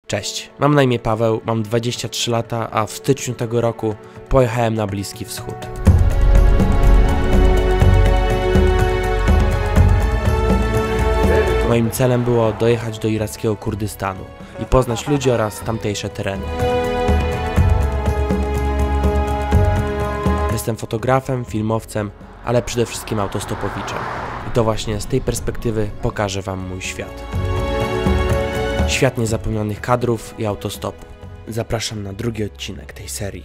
Cześć, mam na imię Paweł, mam 23 lata, a w styczniu tego roku pojechałem na Bliski Wschód. Moim celem było dojechać do irackiego Kurdystanu i poznać ludzi oraz tamtejsze tereny. Jestem fotografem, filmowcem, ale przede wszystkim autostopowiczem. I to właśnie z tej perspektywy pokażę Wam mój świat. Świat niezapomnianych kadrów i autostopu. Zapraszam na drugi odcinek tej serii.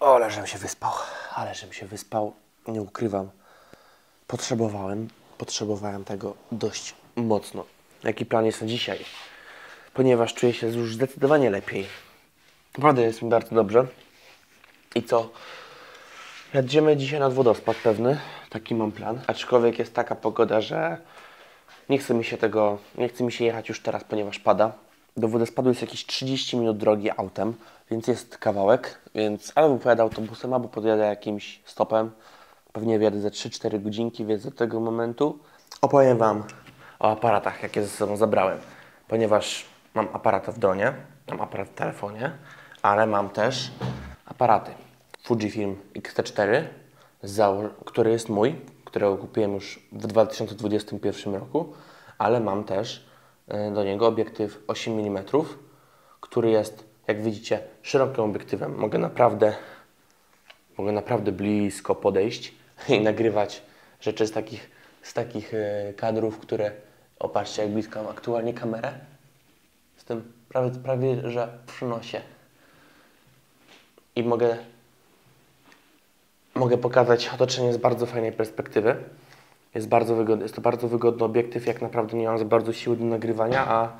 Ale żem się wyspał, nie ukrywam. Potrzebowałem tego dość mocno. Jaki plan jest na dzisiaj? Ponieważ czuję się już zdecydowanie lepiej. Naprawdę jest mi bardzo dobrze. I co? Jedziemy dzisiaj nad wodospad pewny. Taki mam plan. Aczkolwiek jest taka pogoda, że nie chce mi się jechać już teraz, ponieważ pada. Do wodospadu jest jakieś 30 minut drogi autem, więc jest kawałek. Więc albo pojadę autobusem, albo podjadę jakimś stopem. Pewnie wjadę za 3-4 godzinki, więc do tego momentu opowiem Wam o aparatach, jakie ze sobą zabrałem. Ponieważ mam aparat w dronie, mam aparat w telefonie, ale mam też aparaty. Fujifilm X-T4, który jest mój, którego kupiłem już w 2021 roku, ale mam też do niego obiektyw 8 mm, który jest, jak widzicie, szerokim obiektywem. Mogę naprawdę blisko podejść i nagrywać rzeczy z takich kadrów, które... O, patrzcie, jak blisko mam aktualnie kamerę. Jestem prawie że przy nosie. I mogę pokazać otoczenie z bardzo fajnej perspektywy. Jest to bardzo wygodny obiektyw, jak naprawdę nie mam za bardzo siły do nagrywania, a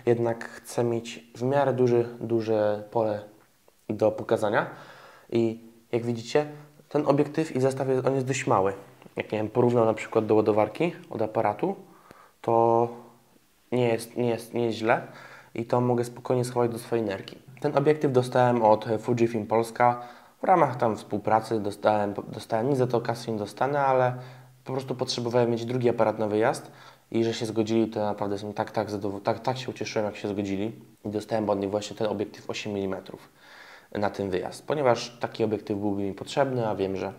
jednak chcę mieć w miarę duże pole do pokazania. I jak widzicie, ten obiektyw i zestaw on jest dość mały. Jak nie wiem, porównał na przykład do ładowarki od aparatu, to nie jest źle i to mogę spokojnie schować do swojej nerki. Ten obiektyw dostałem od Fujifilm Polska. W ramach tam współpracy dostałem nic za to kasy nie dostanę, ale po prostu potrzebowałem mieć drugi aparat na wyjazd i że się zgodzili, to naprawdę jestem tak się ucieszyłem, jak się zgodzili i dostałem od nich właśnie ten obiektyw 8 mm na ten wyjazd, ponieważ taki obiektyw byłby mi potrzebny, a wiem, że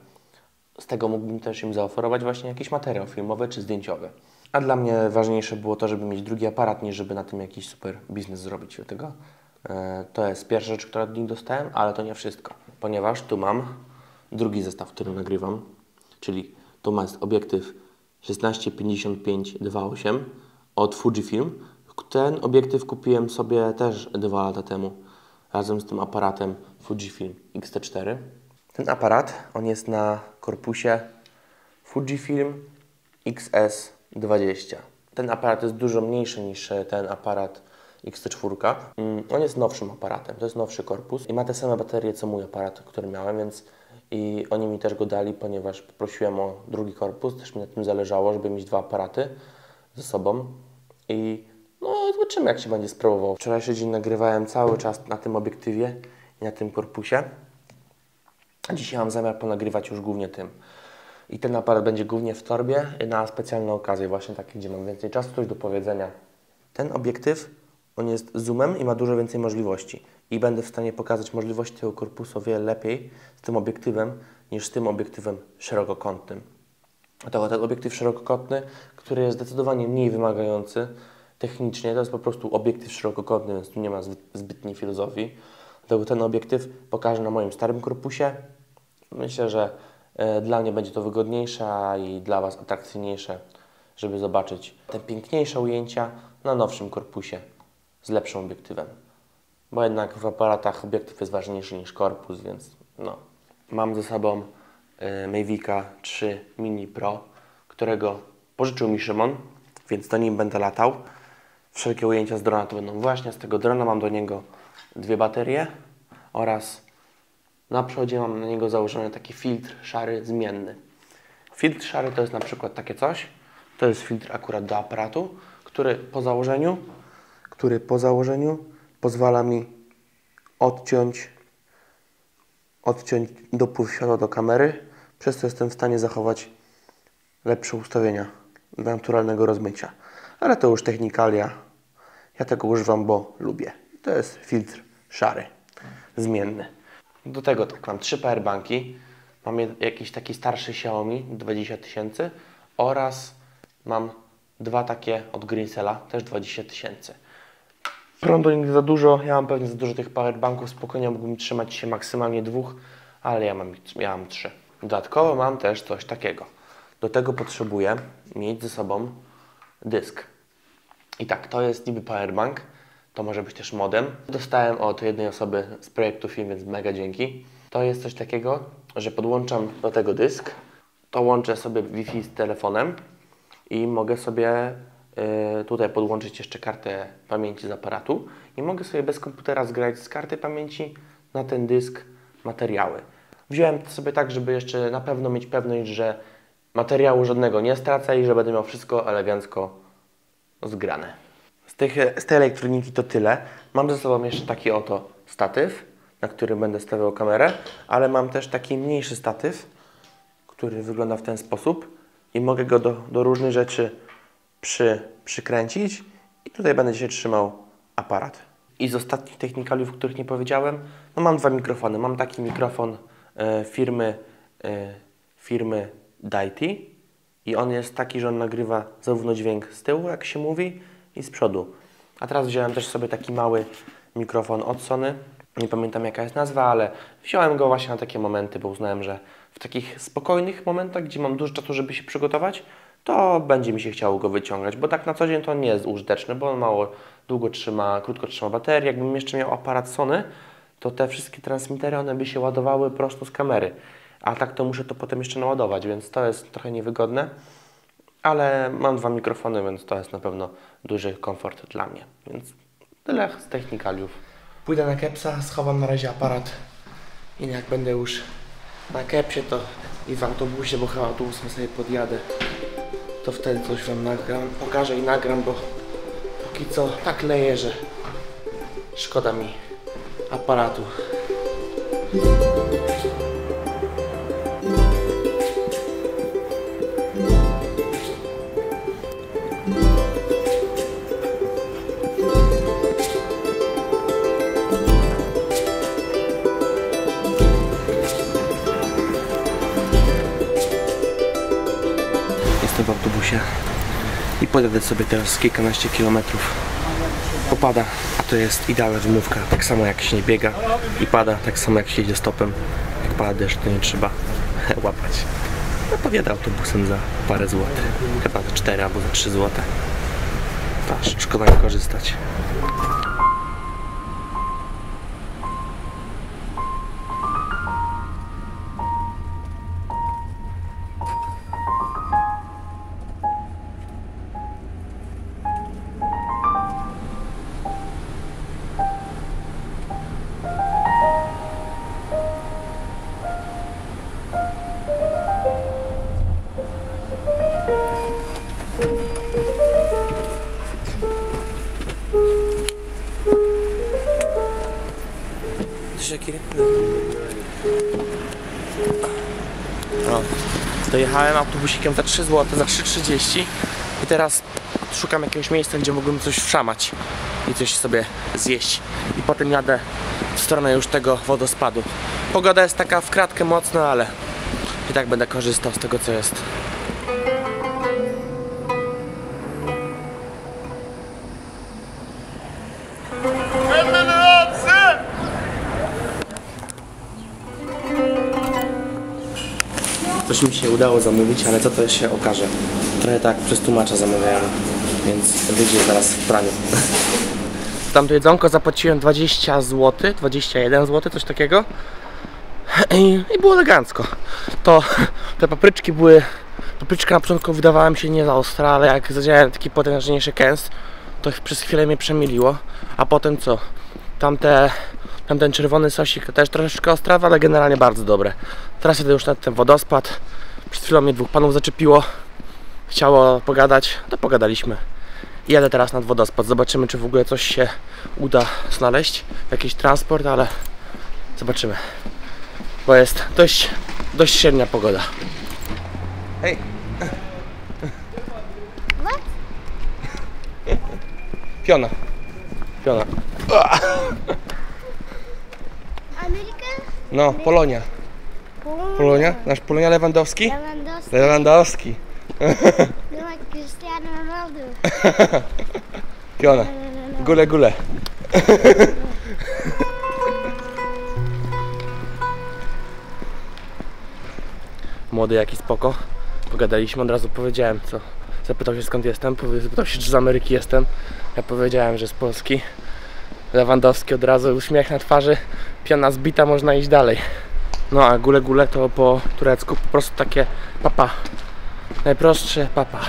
z tego mógłbym też im zaoferować właśnie jakiś materiał filmowy czy zdjęciowy. A dla mnie ważniejsze było to, żeby mieć drugi aparat, niż żeby na tym jakiś super biznes zrobić. Dlatego to jest pierwsza rzecz, którą od nich dostałem, ale to nie wszystko. Ponieważ tu mam drugi zestaw, który nagrywam, czyli tu jest obiektyw 16-55-2.8 od Fujifilm. Ten obiektyw kupiłem sobie też 2 lata temu, razem z tym aparatem Fujifilm X-T4. Ten aparat, on jest na korpusie Fujifilm XS20. Ten aparat jest dużo mniejszy niż ten aparat X-T4. On jest nowszym aparatem, to jest nowszy korpus i ma te same baterie co mój aparat, który miałem, więc i oni mi też go dali, ponieważ poprosiłem o drugi korpus, też mi na tym zależało, żeby mieć 2 aparaty ze sobą i no zobaczymy, jak się będzie sprawował. Wczorajszy dzień nagrywałem cały czas na tym obiektywie i na tym korpusie, a dzisiaj mam zamiar ponagrywać już głównie tym. I ten aparat będzie głównie w torbie na specjalne okazje, właśnie takie, gdzie mam więcej czasu, coś do powiedzenia. Ten obiektyw, on jest zoomem i ma dużo więcej możliwości. I będę w stanie pokazać możliwości tego korpusu o wiele lepiej z tym obiektywem, niż z tym obiektywem szerokokątnym. Dlatego ten obiektyw szerokokątny, który jest zdecydowanie mniej wymagający technicznie, to jest po prostu obiektyw szerokokątny, więc tu nie ma zbytniej filozofii. Dlatego ten obiektyw pokażę na moim starym korpusie. Myślę, że dla mnie będzie to wygodniejsze, a i dla Was atrakcyjniejsze, żeby zobaczyć te piękniejsze ujęcia na nowszym korpusie z lepszym obiektywem. Bo jednak w aparatach obiektyw jest ważniejszy niż korpus, więc no. Mam ze sobą Mavica 3 Mini Pro, którego pożyczył mi Szymon, więc to nim będę latał. Wszelkie ujęcia z drona to będą właśnie z tego drona. Mam do niego 2 baterie oraz na przodzie mam na niego założony taki filtr szary zmienny. Filtr szary to jest na przykład takie coś. To jest filtr akurat do aparatu, który po założeniu pozwala mi odciąć dopływ światła do kamery, przez co jestem w stanie zachować lepsze ustawienia dla naturalnego rozmycia. Ale to już technikalia. Ja tego używam, bo lubię. To jest filtr szary, zmienny. Do tego tak mam 3 powerbanki. Mam jakiś taki starszy Xiaomi 20 000 oraz mam 2 takie od Greensela, też 20 000. Prądu nigdy za dużo, ja mam pewnie za dużo tych powerbanków, spokojnie mógłbym trzymać się maksymalnie 2, ale ja mam 3. Dodatkowo mam też coś takiego. Do tego potrzebuję mieć ze sobą dysk. I tak, to jest niby powerbank, to może być też modem. Dostałem od jednej osoby z projektu film, więc mega dzięki. To jest coś takiego, że podłączam do tego dysk, to łączę sobie Wi-Fi z telefonem i mogę sobie tutaj podłączyć jeszcze kartę pamięci z aparatu i mogę sobie bez komputera zgrać z karty pamięci na ten dysk materiały. Wziąłem to sobie tak, żeby jeszcze na pewno mieć pewność, że materiału żadnego nie stracę i że będę miał wszystko elegancko zgrane. Z tej elektroniki to tyle. Mam ze sobą jeszcze taki oto statyw, na którym będę stawiał kamerę, ale mam też taki mniejszy statyw, który wygląda w ten sposób i mogę go do różnych rzeczy przykręcić i tutaj będę się trzymał aparat. I z ostatnich technikaliów, których nie powiedziałem, no mam 2 mikrofony. Mam taki mikrofon firmy Daity i on jest taki, że on nagrywa zarówno dźwięk z tyłu, jak się mówi, i z przodu. A teraz wziąłem też sobie taki mały mikrofon od Sony. Nie pamiętam jaka jest nazwa, ale wziąłem go właśnie na takie momenty, bo uznałem, że w takich spokojnych momentach, gdzie mam dużo czasu, żeby się przygotować, to będzie mi się chciało go wyciągać, bo tak na co dzień to nie jest użyteczne, bo on mało długo trzyma, krótko trzyma baterię. Jakbym jeszcze miał aparat Sony, to te wszystkie transmitery, one by się ładowały prosto z kamery. A tak to muszę to potem jeszcze naładować, więc to jest trochę niewygodne. Ale mam 2 mikrofony, więc to jest na pewno duży komfort dla mnie. Więc tyle z technikaliów. Pójdę na kepsa, schowam na razie aparat i jak będę już na kepsie to i w autobusie, bo chyba autobusem sobie podjadę, to wtedy coś Wam nagram, pokażę i nagram, bo póki co tak leje, że szkoda mi aparatu. Jestem w autobusie i pojadę sobie teraz kilkanaście kilometrów. Popada, a to jest idealna wymówka. Tak samo jak się nie biega i pada, tak samo jak się jedzie stopem. Jak pada deszcz, to nie trzeba łapać. No podjadę autobusem za parę złotych. Chyba za 4 albo za 3 złote. Szkoda nie korzystać. Dojechałem autobusikiem za 3 zł, za 3,30 i teraz szukam jakiegoś miejsca, gdzie mógłbym coś wszamać i coś sobie zjeść. I potem jadę w stronę już tego wodospadu. Pogoda jest taka w kratkę mocna, ale i tak będę korzystał z tego, co jest. Coś mi się udało zamówić, ale co to się okaże. Trochę tak przez tłumacza zamawiałem, więc wyjdzie zaraz w praniu. Tamto jedzonko zapłaciłem 20 zł, 21 zł, coś takiego. I było elegancko. Te papryczki były... Papryczka na początku wydawała mi się nie za ostra, ale jak zadziałem taki potężniejszy kęs, to przez chwilę mnie przemiliło. A potem co? Tamten czerwony sosik też troszeczkę ostrawy, ale generalnie bardzo dobre. Teraz jedę już na ten wodospad. Przed chwilą mnie 2 panów zaczepiło. Chciało pogadać, to pogadaliśmy. I jadę teraz nad wodospad. Zobaczymy, czy w ogóle coś się uda znaleźć. Jakiś transport, ale zobaczymy. Bo jest dość średnia pogoda. Hej! What? Piona. Ameryka? No, Polonia. Polonia? Nasz Polonia Lewandowski? Lewandowski. Lewandowski. No jak Cristiano Ronaldo. Piona. Gule. Młody jaki spoko. Pogadaliśmy, od razu powiedziałem co. Zapytał się skąd jestem, zapytał się czy z Ameryki jestem. Ja powiedziałem, że z Polski. Lewandowski od razu uśmiech na twarzy. Piona zbita, można iść dalej. No a gule to po turecku po prostu takie papa. Najprostsze papa.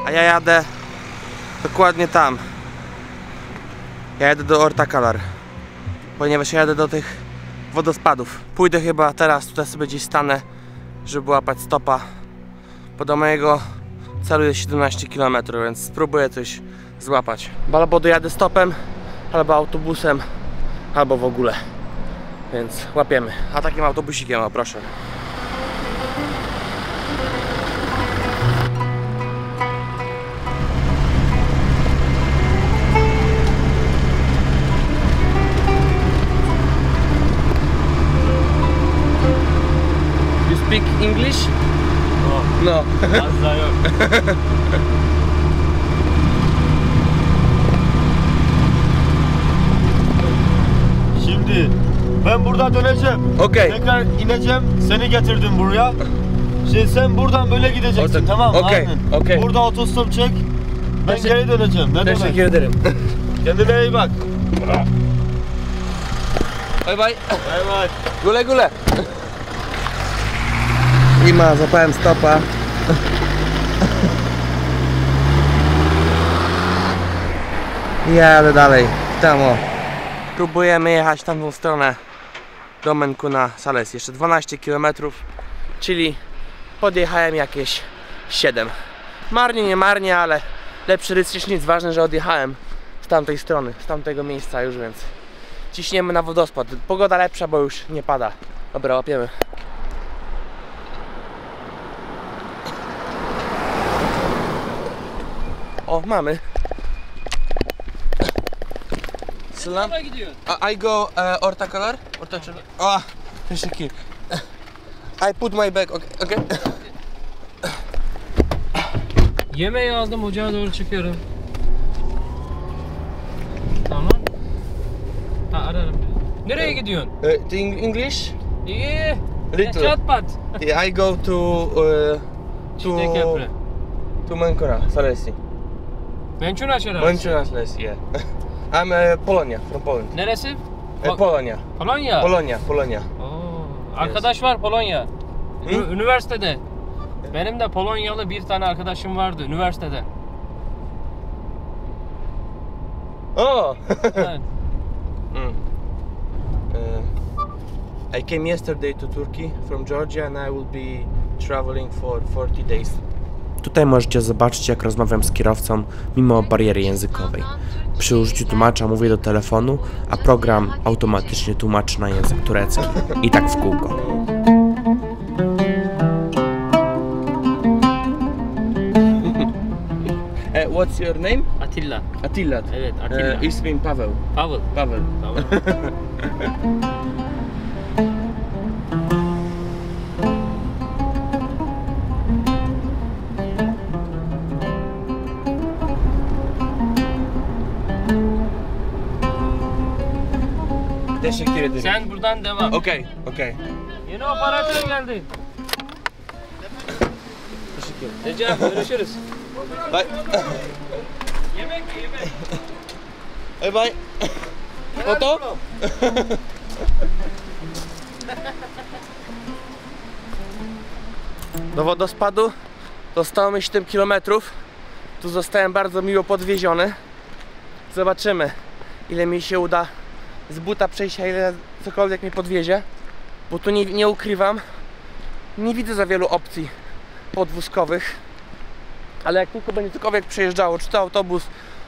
A ja jadę dokładnie tam. Ja jadę do Ortakalar, ponieważ ja jadę do tych wodospadów. Pójdę chyba teraz, tutaj sobie gdzieś stanę, żeby łapać stopa. Bo do mojego celu jest 17 km, więc spróbuję coś złapać. Albo dojadę stopem, albo autobusem, albo w ogóle. Więc łapiemy. A takim autobusikiem, o proszę. You speak English? No. Fazla yok. Şimdi ben buradan döneceğim. Okey. Tekrar ineceğim. Seni getirdim buraya. Şimdi sen buradan böyle gideceksin, Okey. tamam mı? Okey. Aynen. Okey. Burada otostop çek. Ben Teşekkür- geri döneceğim. Ne Teşekkür demek? ederim. Kendine iyi bak. Bye bye. Bay bay. Gule. I ma, złapałem stopa. Jadę dalej. Tam o. Próbujemy jechać w tamtą stronę do Menkuna Sales. Jeszcze 12 km, czyli podjechałem jakieś 7. Marnie, nie marnie, ale lepszy ryc niż nic. Ważne, że odjechałem z tamtej strony, z tamtego miejsca już, więc ciśniemy na wodospad. Pogoda lepsza, bo już nie pada. Dobra, łapiemy. O, mamy. Selam. I go Ortakalar. Ah, teşekkür. I put my bag. Okay. Yemeği aldım, ocağa doğru çıkıyorum. Tamam. Ha, ararım. Nereye gidiyorsun? English? İyi. Little. Çatpat. I go to Çiğde köprü. to Menkuna Salesi. Mençuna çararız. Menkuna Salesi, yeah. I'm Polonia, from Poland. Neresi? Polonia. Polonya. Polonia. Oo, arkadaş var Polonya. Üniversitede. Benim de Polonyalı bir tane arkadaşım vardı üniversitede. Oh. Evet. I came yesterday to Turkey from Georgia and I will be traveling for 40 days. Tutaj możecie zobaczyć, jak rozmawiam z kierowcą mimo bariery językowej. Przy użyciu tłumacza mówię do telefonu, a program automatycznie tłumaczy na język turecki. I tak w kółko. What's your name? Atilla. Attila. Evet, Attila. İsmim Pavel. Pavel. Pavel. Tamam. Teşekkür ederim. Sen buradan devam. Okey. Yeni operatör geldi. Teşekkür ederim. Recep görüşürüz. Bye. Yemek. Bye bye. Foto? Do wodospadu zostało mi 7 km. Tu zostałem bardzo miło podwieziony. Zobaczymy, ile mi się uda z buta przejść, a ile cokolwiek mnie podwiezie. Bo tu nie ukrywam, nie widzę za wielu opcji podwózkowych. ale jak tylko będzie cokolwiek przejeżdżało, czy to autobus,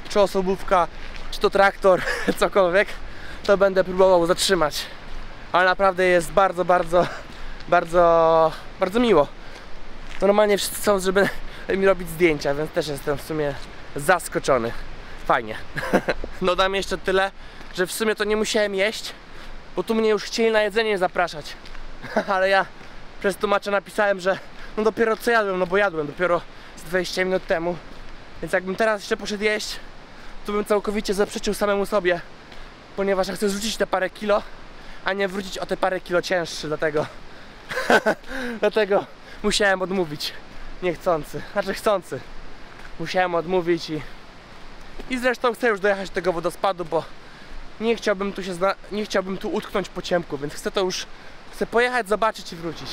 czy osobówka, czy to traktor, cokolwiek, to będę próbował zatrzymać. Ale naprawdę jest bardzo miło. Normalnie wszyscy chcą, żeby mi robić zdjęcia, więc też jestem w sumie zaskoczony. Fajnie. No dam jeszcze tyle, że w sumie to nie musiałem jeść, bo tu mnie już chcieli na jedzenie zapraszać. Ale ja przez tłumacza napisałem, że no dopiero co jadłem, no bo jadłem dopiero z 20 minut temu. Więc jakbym teraz jeszcze poszedł jeść, to bym całkowicie zaprzeczył samemu sobie, ponieważ ja chcę zrzucić te parę kilo, a nie wrócić o te parę kilo cięższy, dlatego musiałem odmówić. Niechcący, znaczy chcący. Musiałem odmówić i zresztą chcę już dojechać do tego wodospadu, bo nie chciałbym tu utknąć po ciemku, więc chcę pojechać, zobaczyć i wrócić.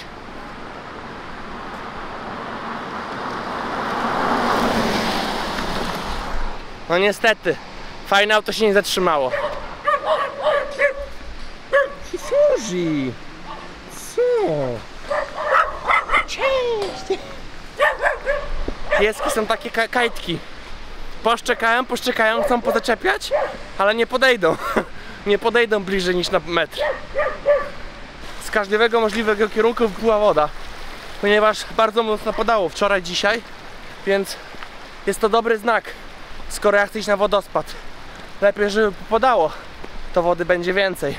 No niestety, fajne auto się nie zatrzymało. Suzy! Co? Cześć! Pieski są takie kajtki. Poszczekają, chcą pozaczepiać, ale nie podejdą. Nie podejdą bliżej niż na metr. Z każdego możliwego kierunku wypływa woda, ponieważ bardzo mocno padało wczoraj, dzisiaj, więc jest to dobry znak. Skoro ja chcę iść na wodospad, lepiej, żeby popadało, to wody będzie więcej.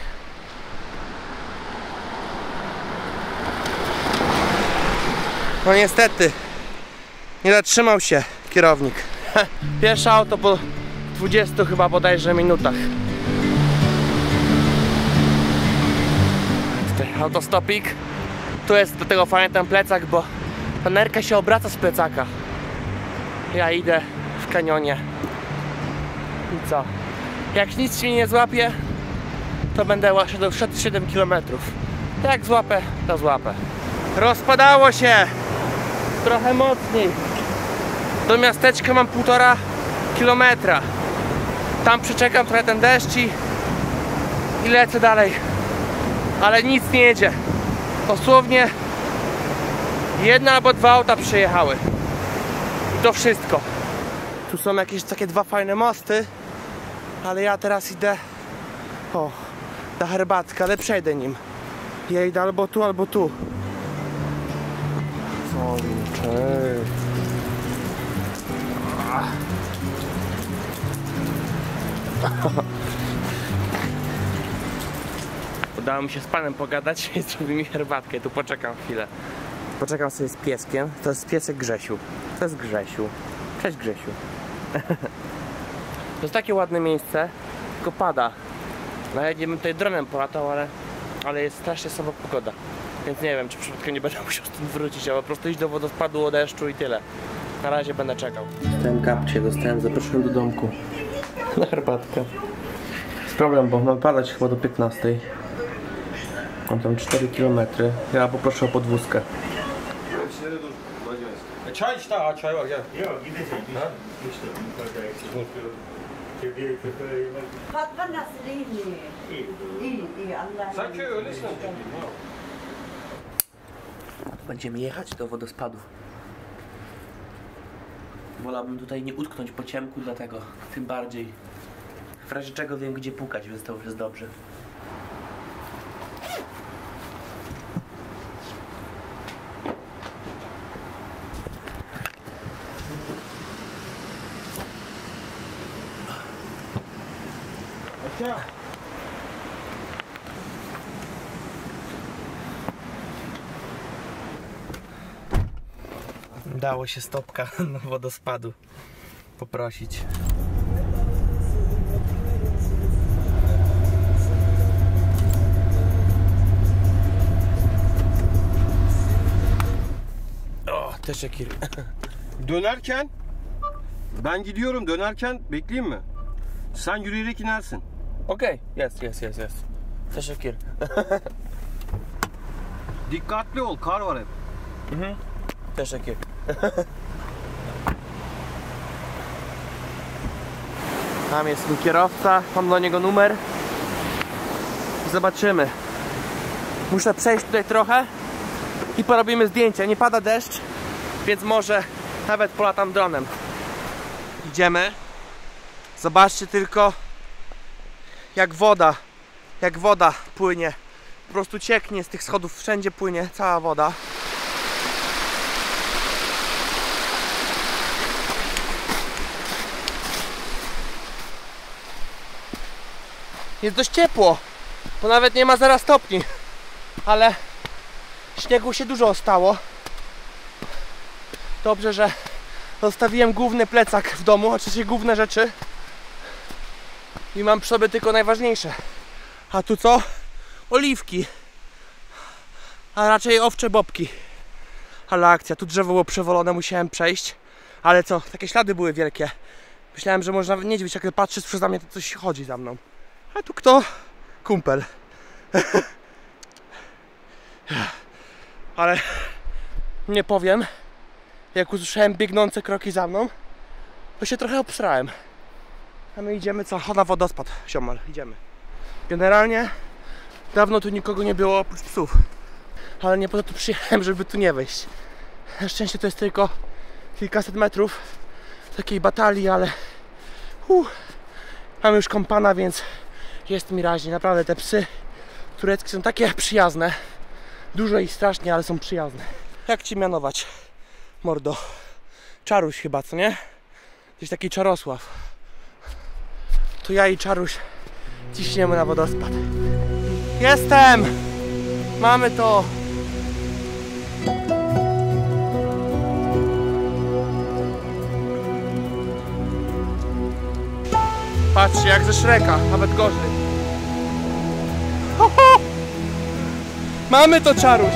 No niestety, nie zatrzymał się kierownik. Pierwsze auto po 20 chyba bodajże minutach. Tutaj autostopik. Tu jest do tego fajny ten plecak, bo ta nerka się obraca z plecaka. Ja idę w kanionie. I co? Jak nic mnie nie złapie, to będę szedł 7 km. Jak złapę, to złapę. Rozpadało się! Trochę mocniej. Do miasteczka mam 1,5 kilometra. Tam przeczekam trochę ten deszcz i lecę dalej. Ale nic nie jedzie. Dosłownie 1 albo 2 auta przyjechały. I to wszystko. Tu są jakieś takie 2 fajne mosty, ale ja teraz idę na herbatkę, ale przejdę nim. Ja idę albo tu, albo tu. Udało mi się z panem pogadać i zrobi mi herbatkę. Tu poczekam chwilę. Poczekam sobie z pieskiem. To jest piesek Grzesiu. To jest Grzesiu. Cześć Grzesiu. To jest takie ładne miejsce, tylko pada. Nawet nie bym tutaj dronem polatał, ale jest strasznie słaba pogoda. Więc nie wiem, czy przypadkiem nie będę musiał stąd wrócić, a po prostu iść do wodospadu, o deszczu i tyle. Na razie będę czekał. Dostałem kapcie, zaprosiłem do domku na herbatkę. Jest problem, bo mam padać chyba do 15. Mam tam 4 km. Ja poproszę o podwózkę. Çay işte, çay var gel. Yok gidecek. Ha? İşte. Fatma nasıl iyi mi? İyi Allah. Sen köy öylesin. Będziemy jechać do wodospadu. Wolałbym tutaj nie utknąć po ciemku, dlatego tym bardziej. W razie czego wiem, gdzie pukać, więc to już jest dobrze. Udało się stopka na wodospadu poprosić. Oh, teşekkür. Dönerken ben gidiyorum, dönerken bekleyeyim mi? Sen yürüyerek inersin. Okay, yes. Teşekkür. Dikkatli ol, kar var hep. Teşekkür. Tam jest mój kierowca, mam do niego numer. Zobaczymy. Muszę przejść tutaj trochę i porobimy zdjęcia. Nie pada deszcz, więc może Nawet polatam dronem. Idziemy. Zobaczcie tylko, jak woda płynie. Po prostu cieknie z tych schodów, wszędzie płynie cała woda. Jest dość ciepło, bo nawet nie ma 0 stopni, ale śniegu się dużo ostało. Dobrze, że zostawiłem główny plecak w domu, oczywiście główne rzeczy i mam przy sobie tylko najważniejsze. A tu co? Oliwki, a raczej owcze bobki. Ale akcja, tu drzewo było przewolone, musiałem przejść. Ale co, takie ślady były wielkie. Myślałem, że może nawet niedźwiedź, jak patrzy przez mnie, to coś chodzi za mną. A tu kto? Kumpel. Ale nie powiem, jak usłyszałem biegnące kroki za mną, to się trochę obsrałem. A my idziemy co? Na wodospad, ziomal, idziemy. Generalnie dawno tu nikogo nie było oprócz psów. Ale nie po to tu przyjechałem, żeby tu nie wejść. Na szczęście to jest tylko kilkaset metrów takiej batalii, ale mam już kompana, więc jest mi raźnie. Naprawdę te psy tureckie są takie przyjazne. Dużo ich strasznie, ale są przyjazne. Jak ci mianować, mordo? Czaruś chyba, co nie? Gdzieś taki Czarosław. To ja i Czaruś ciśniemy na wodospad. Jestem! Mamy to! Patrzcie, jak ze Shreka, nawet gorzej. Ho, ho! Mamy to, Czaruś!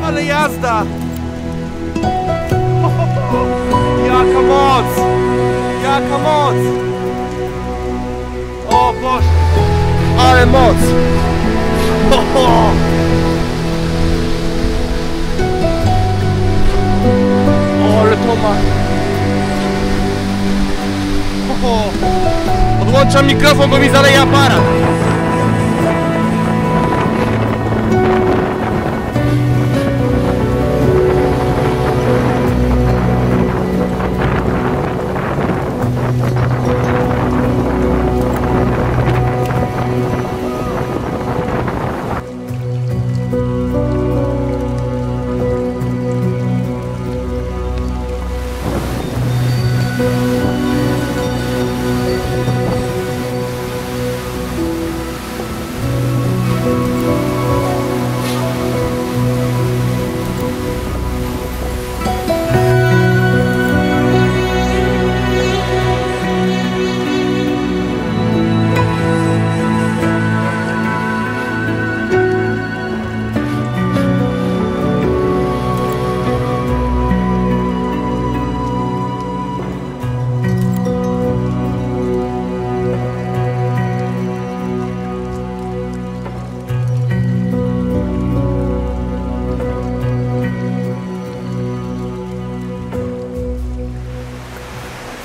Ale jazda! Jaka moc! Jaka moc! O Boże! Ale moc! Ho, ho! O, ale to ma! Ho, ho! Odłączam mikrofon, bo mi zaleje aparat!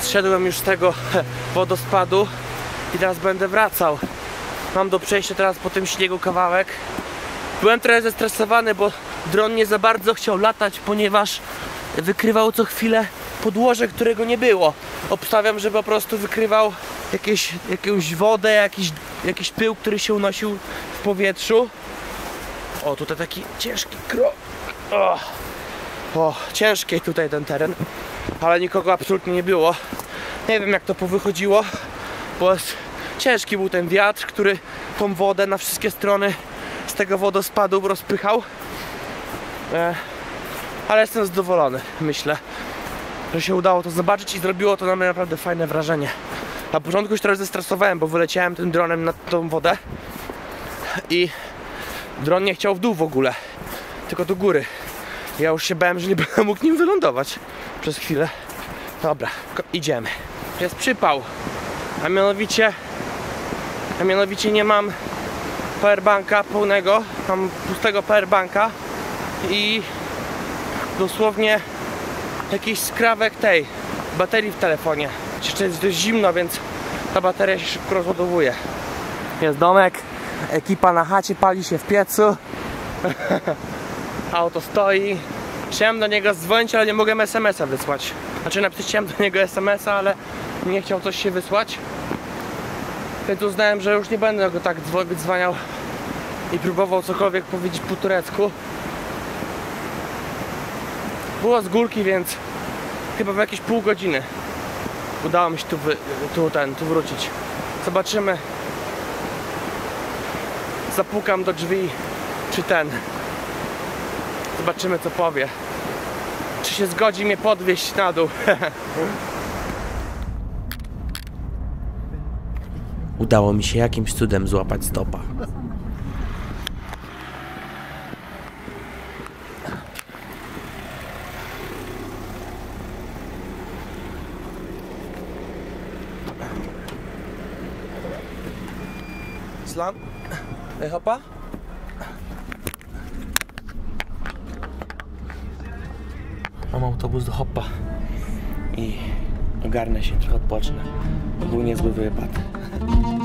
Zszedłem już z tego wodospadu i teraz będę wracał. Mam do przejścia teraz po tym śniegu kawałek. Byłem trochę zestresowany, bo dron nie za bardzo chciał latać, ponieważ wykrywał co chwilę podłoże, którego nie było. Obstawiam, że po prostu wykrywał jakąś wodę, jakiś pył, który się unosił w powietrzu. O, tutaj taki ciężki krok. O, ciężki tutaj ten teren, ale nikogo absolutnie nie było. Nie wiem, jak to powychodziło, bo ciężki był ten wiatr, który tą wodę na wszystkie strony z tego wodospadu rozpychał. Ale jestem zadowolony, myślę, że się udało to zobaczyć i zrobiło to na mnie naprawdę fajne wrażenie. Na początku już trochę zestresowałem, bo wyleciałem tym dronem nad tą wodę i dron nie chciał w dół w ogóle, tylko do góry. Ja już się bałem, że nie będę mógł nim wylądować przez chwilę. Dobra, idziemy. Jest przypał, a mianowicie A mianowicie nie mam powerbanka pełnego, mam pustego powerbanka i dosłownie jakiś skrawek tej baterii w telefonie. Jeszcze jest dość zimno, więc ta bateria się szybko rozładowuje. Jest domek, ekipa na chacie pali się w piecu. Auto stoi. Chciałem do niego dzwonić, ale nie mogłem SMS-a wysłać. Znaczy napisałem do niego SMS-a, ale nie chciał coś się wysłać. Więc uznałem, że już nie będę go tak wydzwaniał i próbował cokolwiek powiedzieć po turecku. Było z górki, więc chyba w jakieś pół godziny udało mi się tu wrócić. Zobaczymy. Zapukam do drzwi, czy zobaczymy, co powie. Czy się zgodzi mnie podwieźć na dół. Udało mi się jakimś cudem złapać stopa. Islam? Hopa? Mam autobus do Hoppa i ogarnę się, trochę odpocznę. To był niezły wypad.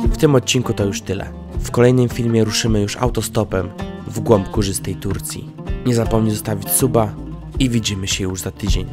W tym odcinku to już tyle. W kolejnym filmie ruszymy już autostopem w głąb górzystej Turcji. Nie zapomnij zostawić suba i widzimy się już za tydzień.